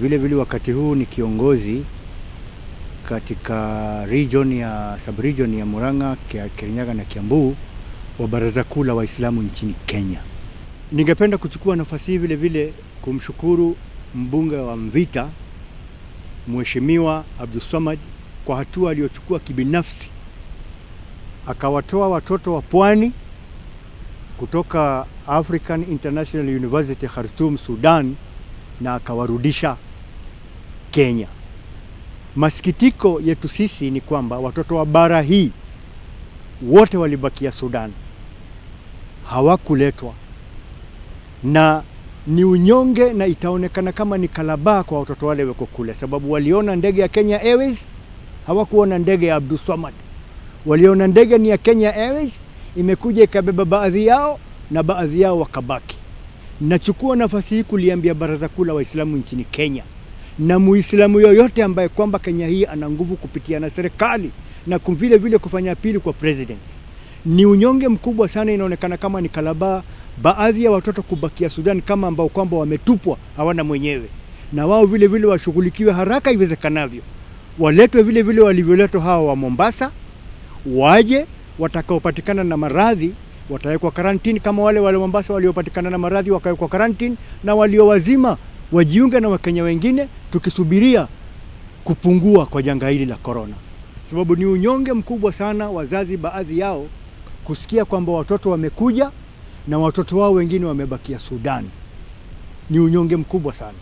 Vile vile wakati huu ni kiongozi katika sub-region ya Murang'a, Kirinyaga na Kiambu wa Baraza Kuu la Waislamu nchini Kenya. Ningependa kuchukua nafasi hii vile vile kumshukuru mbunge wa Mvita Mheshimiwa Abdulswamad kwa hatua aliyochukua kibinafsi. Akawatoa watoto wa pwani kutoka African International University Khartoum, Sudan, na akawarudisha Kenya. Masikitiko yetu sisi ni kwamba watoto wa bara hii wote walibakia Sudan, hawakuletwa, na ni unyonge na itaonekana kama ni kalabaa kwa watoto wale wako kule, sababu waliona ndege ya Kenya Airways, hawakuona ndege ya Abdulswamad. Waliona ndege ni ya Kenya Airways, imekuja ikabeba baadhi yao na baadhi yao wakabaki. Nachukua nafasi hii kuliambia Baraza Kuu la Waislamu nchini Kenya na Muislamu yoyote ambaye kwamba Kenya hii ana nguvu kupitia na serikali na vile vile kufanya apili kwa president. Ni unyonge mkubwa sana, inaonekana kama ni kalabaa baadhi ya watoto kubakia Sudan kama ambao kwamba wametupwa, hawana mwenyewe, na wao vile vile washughulikiwe haraka iwezekanavyo. Waletwe vile vile walivyoletwa hawa wa Mombasa, waje watakaopatikana na maradhi watawekwa karantini kama wale Mombasa waliopatikana na maradhi wakawekwa karantini, na walio wazima wajiunge na Wakenya wengine, tukisubiria kupungua kwa janga hili la corona. Sababu ni unyonge mkubwa sana wazazi baadhi yao kusikia kwamba watoto wamekuja na watoto wao wengine wamebakia Sudan. Ni unyonge mkubwa sana.